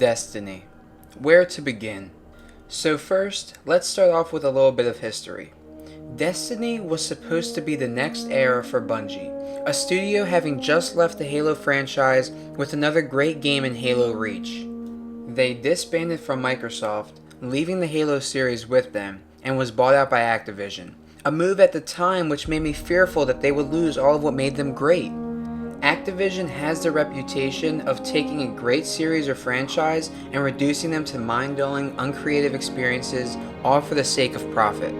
Destiny. Where to begin? So first, let's start off with a little bit of history. Destiny was supposed to be the next era for Bungie, a studio having just left the Halo franchise with another great game in Halo Reach. They disbanded from Microsoft, leaving the Halo series with them, and was bought out by Activision, a move at the time which made me fearful that they would lose all of what made them great. Activision has the reputation of taking a great series or franchise and reducing them to mind-dulling, uncreative experiences, all for the sake of profit.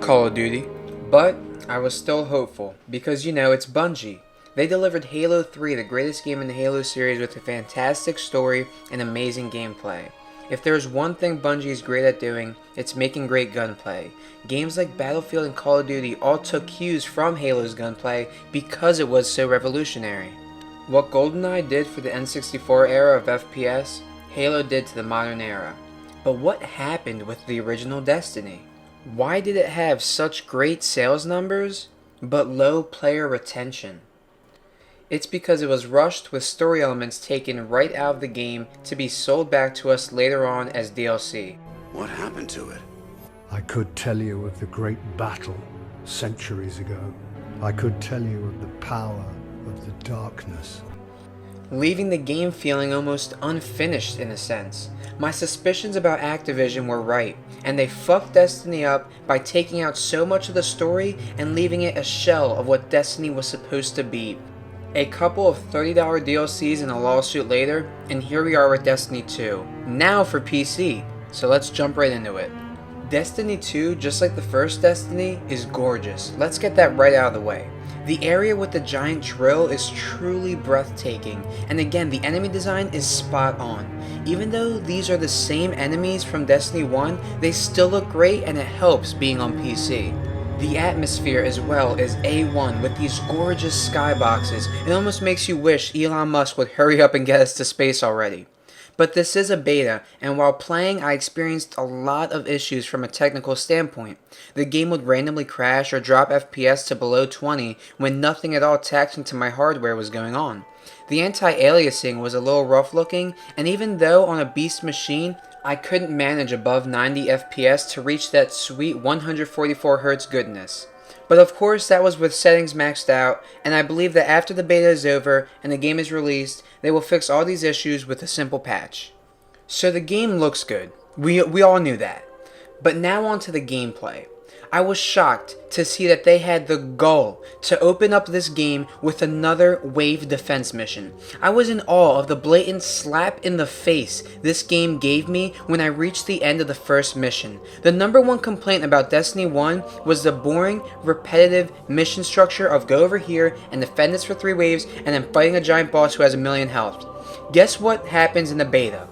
Call of Duty. But I was still hopeful, because it's Bungie. They delivered Halo 3, the greatest game in the Halo series, with a fantastic story and amazing gameplay. If there's one thing Bungie is great at doing, it's making great gunplay. Games like Battlefield and Call of Duty all took cues from Halo's gunplay because it was so revolutionary. What GoldenEye did for the N64 era of FPS, Halo did to the modern era. But what happened with the original Destiny? Why did it have such great sales numbers, but low player retention? It's because it was rushed with story elements taken right out of the game to be sold back to us later on as DLC. What happened to it? I could tell you of the great battle centuries ago. I could tell you of the power of the darkness. Leaving the game feeling almost unfinished in a sense. My suspicions about Activision were right, and they fucked Destiny up by taking out so much of the story and leaving it a shell of what Destiny was supposed to be. A couple of $30 DLCs and a lawsuit later, and here we are with Destiny 2, now for PC, so let's jump right into it. Destiny 2, just like the first Destiny, is gorgeous. Let's get that right out of the way. The area with the giant drill is truly breathtaking, and again, the enemy design is spot on. Even though these are the same enemies from Destiny 1, they still look great and it helps being on PC. The atmosphere as well is A1 with these gorgeous skyboxes. It almost makes you wish Elon Musk would hurry up and get us to space already. But this is a beta, and while playing I experienced a lot of issues from a technical standpoint. The game would randomly crash or drop FPS to below 20 when nothing at all tacked into my hardware was going on. The anti-aliasing was a little rough looking, and even though on a beast machine, I couldn't manage above 90 FPS to reach that sweet 144Hz goodness. But of course that was with settings maxed out, and I believe that after the beta is over and the game is released, they will fix all these issues with a simple patch. So the game looks good. We all knew that. But now on to the gameplay. I was shocked to see that they had the gall to open up this game with another wave defense mission. I was in awe of the blatant slap in the face this game gave me when I reached the end of the first mission. The number one complaint about Destiny 1 was the boring, repetitive mission structure of go over here and defend this for 3 waves and then fighting a giant boss who has 1,000,000 health. Guess what happens in the beta?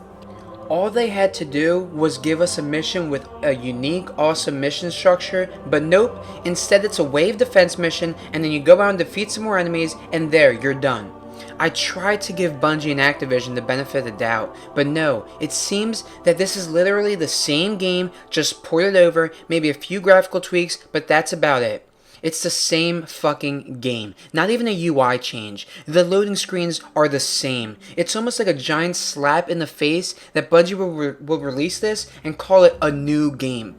All they had to do was give us a mission with a unique, awesome mission structure, but nope, instead it's a wave defense mission, and then you go out and defeat some more enemies, and there, you're done. I tried to give Bungie and Activision the benefit of the doubt, but no, it seems that this is literally the same game, just ported over, maybe a few graphical tweaks, but that's about it. It's the same fucking game. Not even a UI change. The loading screens are the same. It's almost like a giant slap in the face that Bungie will release this and call it a new game.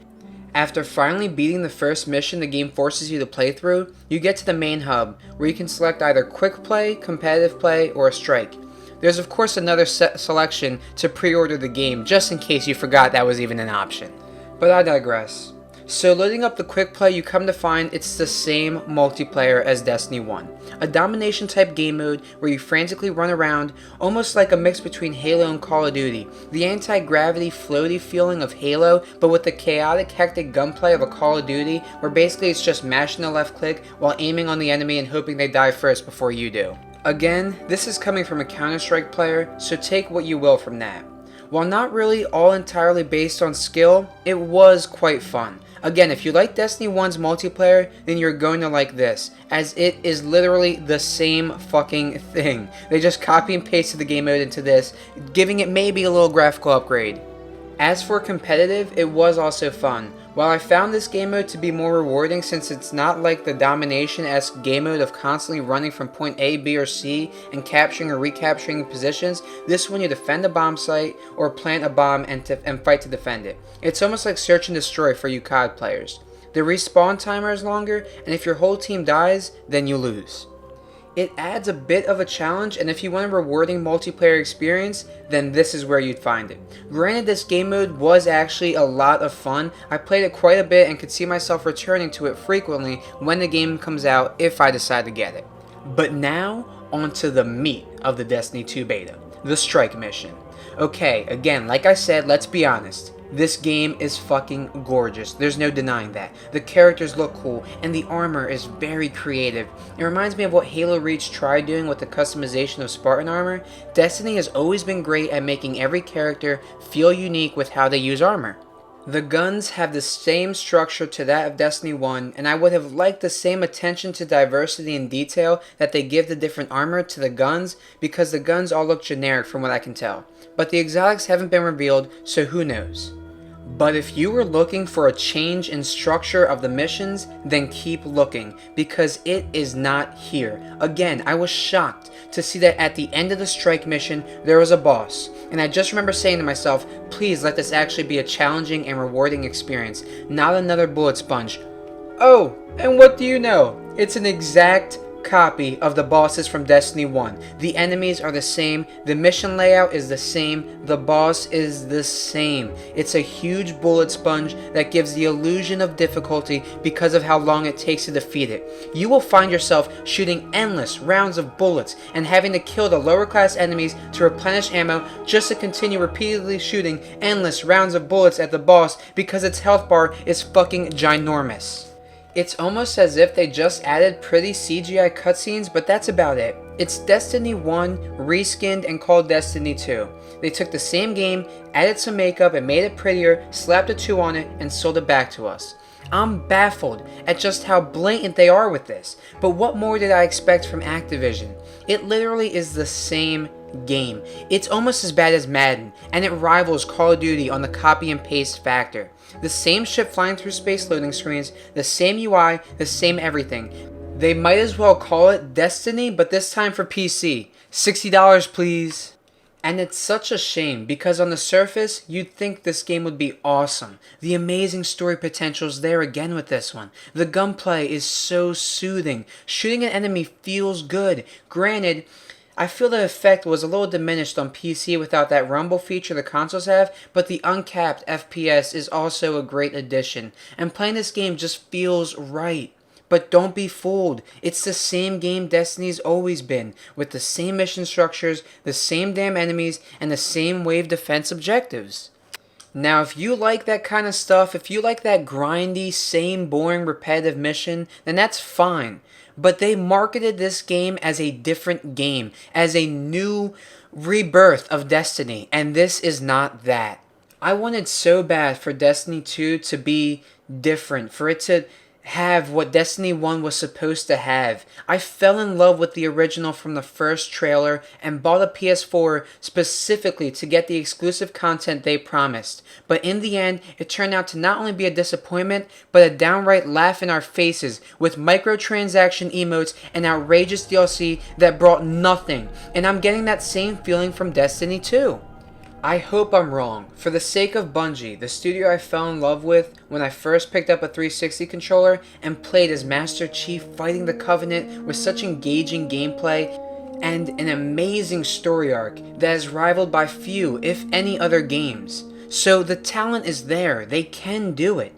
After finally beating the first mission the game forces you to play through, you get to the main hub, where you can select either quick play, competitive play, or a strike. There's of course another selection to pre-order the game, just in case you forgot that was even an option. But I digress. So loading up the quick play, you come to find it's the same multiplayer as Destiny 1. A domination type game mode where you frantically run around, almost like a mix between Halo and Call of Duty. The anti-gravity floaty feeling of Halo, but with the chaotic hectic gunplay of a Call of Duty, where basically it's just mashing the left click while aiming on the enemy and hoping they die first before you do. Again, this is coming from a Counter-Strike player, so take what you will from that. While not really all entirely based on skill, it was quite fun. Again, if you like Destiny 1's multiplayer, then you're going to like this, as it is literally the same fucking thing. They just copy and pasted the game mode into this, giving it maybe a little graphical upgrade. As for competitive, it was also fun. While I found this game mode to be more rewarding since it's not like the domination-esque game mode of constantly running from point A, B, or C and capturing or recapturing positions, this one you defend a bomb site or plant a bomb and fight to defend it. It's almost like search and destroy for you COD players. The respawn timer is longer, and if your whole team dies, then you lose. It adds a bit of a challenge, and if you want a rewarding multiplayer experience, then this is where you'd find it. Granted, this game mode was actually a lot of fun. I played it quite a bit and could see myself returning to it frequently when the game comes out if I decide to get it. But now, onto the meat of the Destiny 2 beta, the strike mission. Okay, again, like I said, let's be honest. This game is fucking gorgeous. There's no denying that. The characters look cool, and the armor is very creative. It reminds me of what Halo Reach tried doing with the customization of Spartan armor. Destiny has always been great at making every character feel unique with how they use armor. The guns have the same structure to that of Destiny 1, and I would have liked the same attention to diversity and detail that they give the different armor to the guns, because the guns all look generic from what I can tell. But the exotics haven't been revealed, so who knows. But if you were looking for a change in structure of the missions, then keep looking, because it is not here. Again, I was shocked to see that at the end of the strike mission, there was a boss. And I just remember saying to myself, please let this actually be a challenging and rewarding experience, not another bullet sponge. Oh, and what do you know? It's an exact copy of the bosses from Destiny 1. The enemies are the same, the mission layout is the same, the boss is the same. It's a huge bullet sponge that gives the illusion of difficulty because of how long it takes to defeat it. You will find yourself shooting endless rounds of bullets and having to kill the lower class enemies to replenish ammo just to continue repeatedly shooting endless rounds of bullets at the boss because its health bar is fucking ginormous. It's almost as if they just added pretty CGI cutscenes, but that's about it. It's Destiny 1, reskinned and called Destiny 2. They took the same game, added some makeup and made it prettier, slapped a 2 on it, and sold it back to us. I'm baffled at just how blatant they are with this, but what more did I expect from Activision? It literally is the same game. It's almost as bad as Madden, and it rivals Call of Duty on the copy and paste factor. The same ship flying through space loading screens, the same UI, the same everything. They might as well call it Destiny, but this time for PC. $60 please. And it's such a shame, because on the surface, you'd think this game would be awesome. The amazing story potential is there again with this one. The gunplay is so soothing. Shooting an enemy feels good. Granted, I feel the effect was a little diminished on PC without that rumble feature the consoles have, but the uncapped FPS is also a great addition, and playing this game just feels right. But don't be fooled, it's the same game Destiny's always been, with the same mission structures, the same damn enemies, and the same wave defense objectives. Now, if you like that kind of stuff, if you like that grindy, same boring, repetitive mission, then that's fine. But they marketed this game as a different game, as a new rebirth of Destiny, and this is not that. I wanted so bad for Destiny 2 to be different, for it to have what Destiny 1 was supposed to have. I fell in love with the original from the first trailer and bought a PS4 specifically to get the exclusive content they promised. But in the end, it turned out to not only be a disappointment, but a downright laugh in our faces with microtransaction emotes and outrageous DLC that brought nothing. And I'm getting that same feeling from Destiny 2. I hope I'm wrong. For the sake of Bungie, the studio I fell in love with when I first picked up a 360 controller and played as Master Chief fighting the Covenant with such engaging gameplay and an amazing story arc that is rivaled by few, if any, other games. So the talent is there, they can do it.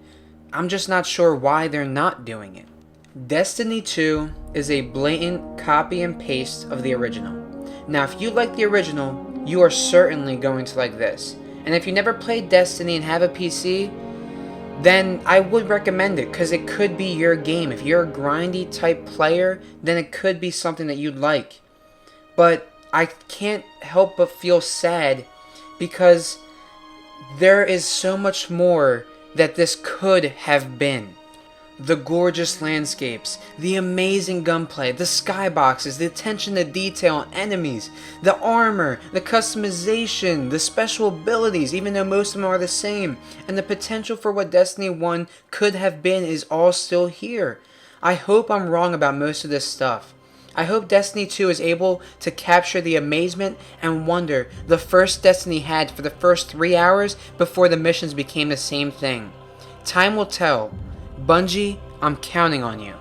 I'm just not sure why they're not doing it. Destiny 2 is a blatant copy and paste of the original. Now if you like the original, you are certainly going to like this. And if you never played Destiny and have a PC, then I would recommend it, because it could be your game. If you're a grindy type player, then it could be something that you'd like. But I can't help but feel sad, because there is so much more that this could have been. The gorgeous landscapes, the amazing gunplay, the skyboxes, the attention to detail on enemies, the armor, the customization, the special abilities, even though most of them are the same, and the potential for what Destiny 1 could have been is all still here. I hope I'm wrong about most of this stuff. I hope Destiny 2 is able to capture the amazement and wonder the first Destiny had for the first 3 hours before the missions became the same thing. Time will tell. Bungie, I'm counting on you.